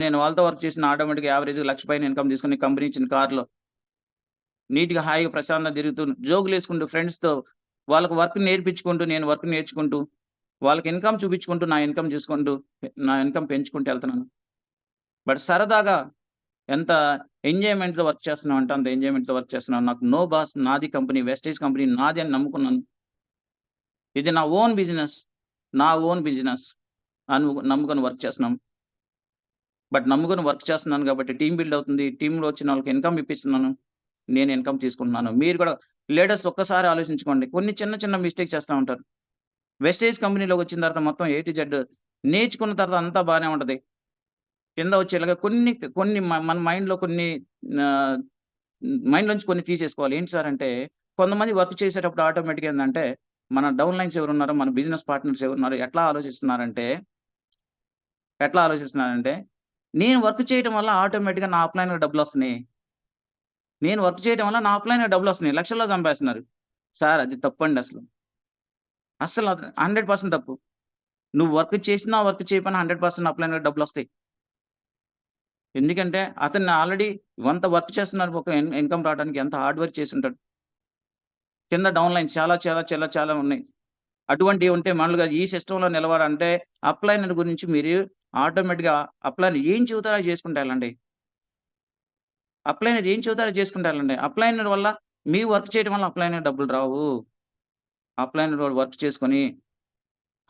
నేను వాళ్ళతో వర్క్ చేసిన ఆటోమేటిక్‌గా యావరేజ్‌గా 1,00,000 పైన ఇన్‌కమ్ తీసుకొని కంపెనీ ఇచ్చిన కార్‌లో నీట్‌గా, హాయిగా, ప్రశాంతంగా తిరుగుతూ జోకులేసుకుంటూ ఫ్రెండ్స్‌తో వాళ్ళకి వర్క్ నేర్పించుకుంటూ, నేను వర్క్ నేర్చుకుంటూ, వాళ్ళకి ఇన్‌కమ్ చూపించుకుంటూ, నా ఇన్‌కమ్ చూసుకుంటూ, నా ఇన్‌కమ్ పెంచుకుంటూ ఎళ్తున్నాను. బట్ సరదాగా ఎంత ఎంజాయ్‌మెంట్‌తో వర్క్ చేస్తున్నామంటే అంత ఎంజాయ్‌మెంట్‌తో వర్క్ చేస్తున్నాను. నాకు నో బాస్, నాది కంపెనీ, వెస్టేజ్ కంపెనీ నాది అని నమ్ముకున్నాను. ఇది నా ఓన్ బిజినెస్. నా ఓన్ బిజినెస్ నమ్ముకొని వర్క్ చేస్తున్నాం. బట్ నమ్ముకొని వర్క్ చేస్తున్నాను కాబట్టి టీమ్ బిల్డ్ అవుతుంది. టీమ్‌లో వచ్చిన వాళ్ళకి ఇన్‌కమ్ ఇప్పిస్తున్నాను. నేను ఇన్‌కమ్ తీసుకుంటున్నాను. మీరు కూడా లీడర్స్ ఒక్కసారి ఆలోచించుకోండి. కొన్ని చిన్న చిన్న మిస్టేక్స్ చేస్తా ఉంటారు. వెస్టేజ్ కంపెనీలోకొచ్చిన తర్వాత మొత్తం ఏ టు జెడ్ నేర్చుకున్న తర్వాత అంతా బానే ఉంటది. కింద వచ్చేలాగా కొన్ని కొన్ని మన మైండ్‌లో కొన్ని ఆహ్, మైండ్‌లోంచి కొన్ని తీసేసుకోవాలి. ఏంటి సార్ అంటే, కొంతమంది వర్క్ చేసేటప్పుడు ఆటోమేటిక్‌గా ఏందంటే, మన డౌన్ లైన్స్ ఎవరున్నారో, మన బిజినెస్ పార్ట్నర్స్ ఎవరున్నారో ఎట్లా ఆలోచిస్తున్నారంటే, నేను వర్క్ చేయటం వల్ల ఆటోమేటిక్‌గా నా అప్‌లైన్‌లో డబ్బులొస్తున్నాయి. నేను వర్క్ చేయటం వల్ల నా అప్‌లైన్‌లో డబ్బులొస్తున్నాయి. లక్షల్లో సంపాదిస్తున్నారు. సార్ అది తప్పండి అసలు. అస్సలది 100% తప్పు. నువ్వు వర్క్ చేసినా, వర్క్ చేయకపోయినా 100% అప్‌లైన్‌లో డబ్బులొస్తాయి. ఎందుకంటే అతను ఆల్రెడీ వంత వర్క్ చేస్తున్నారు. ఒక ఇన్‌కమ్ రావడానికి ఎంత హార్డ్ వర్క్ చేసుంటాడు. కింద డౌన్ లైన్స్ చాలా ఉన్నాయి. అటువంటివి ఉంటే మామూలుగా ఈ సిస్టమ్‌లో నిలవాలంటే అప్‌లైనర్ గురించి మీరు ఆటోమేటిక్‌గా అప్‌లైనర్ ఏం చెబుతారో అది చేసుకుంటూ ఎళ్ళండి. అప్‌లైనర్ ఏం చెబుతారో అది చేసుకుంటూ ఎళ్ళండి. అప్‌లైనర్ వల్ల మీ వర్క్ చేయడం వల్ల అప్‌లైనర్ డబ్బులు రావు. అప్‌లైనర్ వాడు వర్క్ చేసుకొని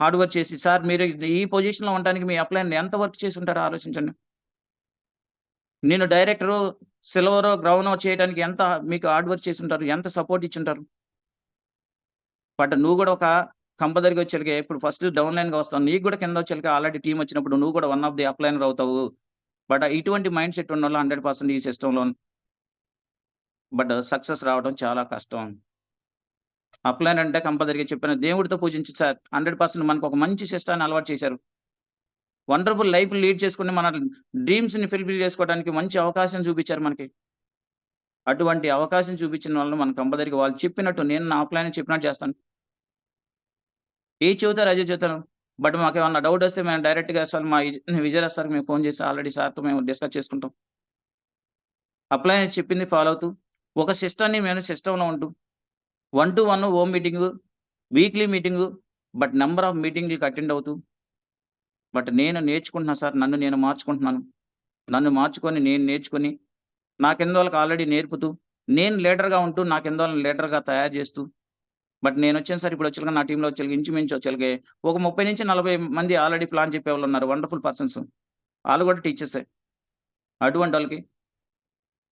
హార్డ్ వర్క్ చేసి సార్ మీరు ఈ పొజిషన్‌లో ఉండడానికి మీ అప్‌లైనర్ ఎంత వర్క్ చేసుంటారో ఆలోచించండి. నేను డైరెక్టరు, సిల్వరో, బ్రౌనో చేయడానికి ఎంత మీకు హార్డ్ వర్క్ చేసుంటారు. ఎంత సపోర్ట్ ఇచ్చుంటారు. బట్ నువ్వు గూడా ఒక కంపదరిగొచ్చేలకి ఇప్పుడు ఫస్ట్ డౌన్ లైన్‌గా వస్తావు. నీకు గూడా కిందొచ్చేలకి ఆల్రెడీ టీమొచ్చినప్పుడు నువ్వు గూడా వన్ ఆఫ్ ది అప్‌లైనర్ అవుతావు. బట్ ఇటువంటి మైండ్ సెట్ ఉన్నోళ్ళు 100% ఈ సిస్టమ్‌లో బట్ సక్సెస్ రావడం చాలా కష్టం. అప్‌లైన్ అంటే కంపల్సరీగా చెప్పాను. దేవుడితో పూజించి సార్ 100% మనకొక మంచి సిస్టాన్ని అలవాటు చేశారు. వండర్‌ఫుల్ లైఫ్ లీడ్ చేసుకొని మన డ్రీమ్స్‌ని ఫుల్‌ఫిల్ చేసుకోవడానికి మంచి అవకాశం చూపిచ్చారు మనకి. అటువంటి అవకాశం చూపిచ్చిన వాళ్ళని మనం కంపల్సరీగా వాళ్ళు చెప్పినట్టు నేను నా అప్‌లైన్ చెప్పినట్టు చేస్తాను. ఏది చెబుతారో అదే చెబుతాను. బట్ మాకేమన్నా డౌటొస్తే మేము డైరెక్ట్‌గా అసలు మా విజయరాజ్ సార్‌కి మేము ఫోన్ చేసి ఆల్రెడీ సార్‌తో మేము డిస్కస్ చేసుకుంటాం. అప్లైన్ చెప్పింది ఫాలో అవుతూ, ఒక సిస్టమ్‌ని మేము సిస్టమ్‌లో ఉంటూ 1-1 home meeting, weekly meeting, but number of మీటింగ్‌లకి అటెండ్ అవుతూ, బట్ నేను నేర్చుకుంటున్నా సార్. నన్ను నేను మార్చుకుంటున్నాను. నన్ను మార్చుకొని, నేను నేర్చుకొని, నా కిందోళ్ళకి ఆల్రెడీ నేర్పుతూ, నేను లీడర్‌గా ఉంటూ, నా కిందోళ్ళని లీడర్‌గా తయారు చేస్తూ, బట్ నేనొచ్చాను సార్ ఇప్పుడొచ్చేలకి నా టీమ్‌లో వచ్చేలకి ఇంచుమించు వచ్చేలకి ఒక 30-40 మంది ఆల్రెడీ ప్లాన్ చెప్పేవాళ్ళున్నారు. Wonderful persons. ఆళ్ళు గూడా టీచర్సే. అటువంటోళ్ళకి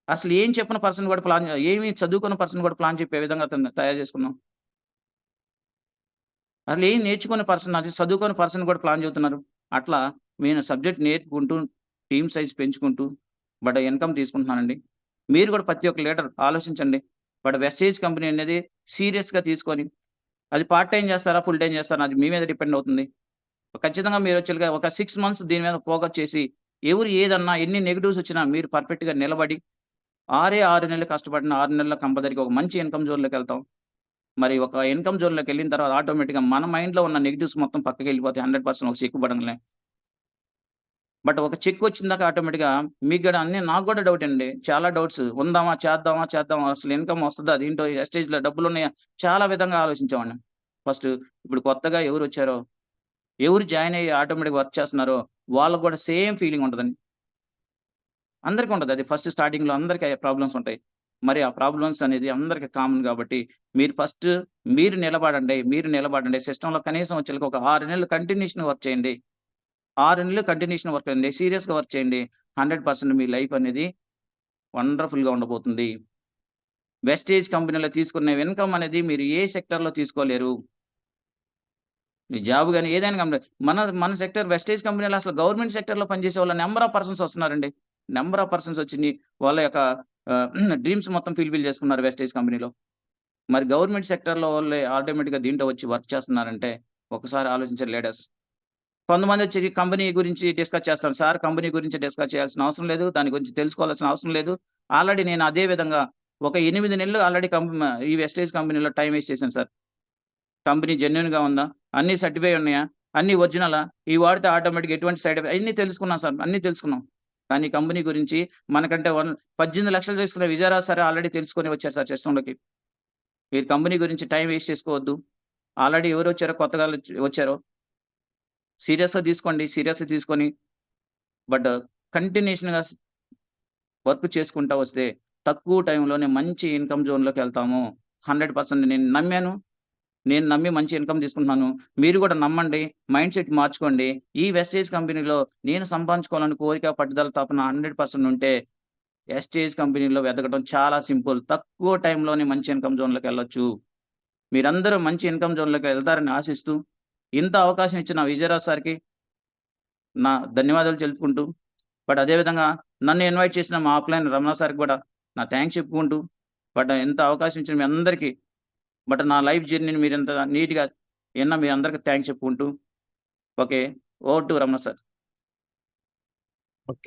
అసలు ఏం చెప్పని పర్సన్ గూడా ఏమి చదువుకున్న పర్సన్ గూడా ప్లాన్ చెప్పే విధంగా అతన్ని తయారు చేసుకున్నాం. అసలేం నేర్చుకునే పర్సన్ అది చదువుకోని పర్సన్ గూడా ప్లాన్ చెబుతున్నారు. అట్లా నేను సబ్జెక్ట్ నేర్చుకుంటూ, టీమ్ సైజ్ పెంచుకుంటూ, బట్ ఇన్‌కమ్ తీసుకుంటున్నానండి. మీరు గూడా ప్రతి ఒక్క లీడర్ ఆలోచించండి. బట్ వెస్టేజ్ కంపెనీ అనేది సీరియస్‌గా తీసుకొని, అది పార్ట్ టైమ్ చేస్తారా? ఫుల్ టైమ్ చేస్తారా? అది మీ మీద డిపెండ్ అవుతుంది. ఖచ్చితంగా మీరొచ్చేలుగా ఒక 6 మంత్స్ దీని మీద ఫోకస్ చేసి, ఎవరు ఏదన్నా ఎన్ని నెగెటివ్స్ వచ్చినా మీరు పర్ఫెక్ట్‌గా నిలబడి, 6 నెలలు కష్టపడిన 6 నెలల్లో కంపల్సరీగా ఒక మంచి ఇన్‌కమ్ జోన్‌లోకెళ్తాం. మరి ఒక ఇన్‌కమ్ జోన్‌లోకెళ్ళిన తర్వాత ఆటోమేటిక్‌గా మన మైండ్‌లో ఉన్న నెగెటివ్స్ మొత్తం పక్కకెళ్ళిపోతాయి. 100% ఒక చెక్ పడంగానే. బట్ ఒక చెక్ వచ్చిందాక ఆటోమేటిక్‌గా మీకు గూడా నాకు గూడా డౌటండి. చాలా డౌట్స్. ఉందామా? చేద్దామా? అసలు ఇన్‌కమ్ వస్తదా? అదేంటో ఎస్టేజ్‌లో డబ్బులున్నాయా? చాలా విధంగా ఆలోచించేవాడిని. ఫస్ట్ ఇప్పుడు కొత్తగా ఎవరొచ్చారో, ఎవరు జాయిన్ అయ్యి ఆటోమేటిక్‌గా వర్క్ చేస్తున్నారో, వాళ్ళకి గూడా సేమ్ ఫీలింగ్ ఉంటదండి. అందరికి ఉంటది. అది ఫస్ట్ స్టార్టింగ్‌లో అందరికి ప్రాబ్లమ్స్ ఉంటాయి. మరి ఆ ప్రాబ్లమ్స్ అనేది అందరికి కామన్ గాబట్టి, మీరు ఫస్ట్ మీరు నిలబడండి. సిస్టమ్‌లో కనీసం వచ్చేలకి ఒక 6 నెలలు కంటిన్యూషన్‌గా వర్క్ చేయండి. 6 నెలలు కంటిన్యూషన్ వర్క్ అండి. సీరియస్‌గా వర్క్ చేయండి. 100% మీ లైఫ్ అనేది వండర్‌ఫుల్‌గా ఉండబోతుంది. వెస్టేజ్ కంపెనీలో తీసుకున్న ఇన్‌కమ్ అనేది మీరు ఏ సెక్టార్‌లో తీసుకోలేరు. మీ జాబ్ గాని ఏదైనా గమని మన సెక్టార్ వెస్టేజ్ కంపెనీలో అసలు గవర్నమెంట్ సెక్టార్‌లో పనిచేసే వాళ్ళ నంబర్ ఆఫ్ పర్సన్స్ వస్తున్నారండి. నంబర్ ఆఫ్ పర్సన్స్ వచ్చి వాళ్ళ యొక్క ఆహ్, డ్రీమ్స్ మొత్తం ఫుల్‌ఫిల్ చేసుకున్నారు వెస్టేజ్ కంపెనీలో. మరి గవర్నమెంట్ సెక్టార్‌లో వాళ్ళే ఆటోమేటిక్‌గా దీంట్లో వచ్చి వర్క్ చేస్తున్నారంటే ఒకసారి ఆలోచించండి లీడర్స్. కొంతమందొచ్చి కంపెనీ గురించి డిస్కస్ చేస్తారు. సార్ కంపెనీ గురించి డిస్కస్ చేయాల్సిన అవసరం లేదు. దాని గురించి తెలుసుకోవాల్సిన అవసరం లేదు. ఆల్రెడీ నేను అదే విధంగా ఒక 8 నెలలు ఆల్రెడీ ఈ వెస్టేజ్ కంపెనీలో టైమ్ వేస్ట్ చేశాను సార్. కంపెనీ జెన్యూన్‌గా ఉందా? అన్నీ సర్టిఫై ఉన్నాయా? అన్నీ ఒరిజినలా? ఇవి వాడితే ఆటోమేటిక్‌గా ఎటువంటి సైడ్ ఎఫెక్ట్ అయన్నీ తెలుసుకున్నాం సార్. అన్నీ తెలుసుకున్నాం. కానీ కంపెనీ గురించి మనకంటే 18 లక్షలు తీసుకున్న విజయరాజు సార్ ఆల్రెడీ తెలుసుకొని వచ్చారు సార్ సిస్టమ్‌లోకి. మీరు కంపెనీ గురించి టైం వేస్ట్ చేసుకోవద్దు. ఆల్రెడీ ఎవరొచ్చారో కొత్తగా వచ్చారో సీరియస్‌గా తీసుకోండి. సీరియస్‌గా తీసుకొని బట్ కంటిన్యూషన్‌గా వర్క్ చేసుకుంటా వస్తే తక్కువ టైంలోనే మంచి ఇన్‌కమ్ జోన్‌లోకెళ్తాము. 100% నేను నమ్మాను. నేను నమ్మి మంచి ఇన్‌కమ్ తీసుకుంటున్నాను. మీరు కూడా నమ్మండి. మైండ్ సెట్ మార్చుకోండి. ఈ వెస్టేజ్ కంపెనీలో నేను సంపాదించుకోవాలని కోరిక, పట్టుదల, తపన 100% ఉంటే వెస్టేజ్ కంపెనీలో వెతకడం చాలా సింపుల్. తక్కువ టైంలోనే మంచి ఇన్‌కమ్ జోన్‌లోకెళ్ళొచ్చు. మీరందరూ మంచి ఇన్‌కమ్ జోన్‌లోకి వెళ్తారని ఆశిస్తూ, ఇంత అవకాశం ఇచ్చిన విజయరాజ్ సార్‌కి నా ధన్యవాదాలు తెలుపుకుంటూ, బట్ అదే విధంగా నన్ను ఇన్వైట్ చేసిన మా ఆఫ్‌లైన్ రమణ సార్‌కి కూడా నా థాంక్స్ చెప్పుకుంటూ, బట్ ఇంత అవకాశం ఇచ్చిన మీ అందరికీ, బట్ నా లైఫ్ జర్నీని మీరింత నీట్‌గా విన్న మీ అందరికి థాంక్స్ చెప్పుకుంటూ, okay. Over to Ramana sir. Okay.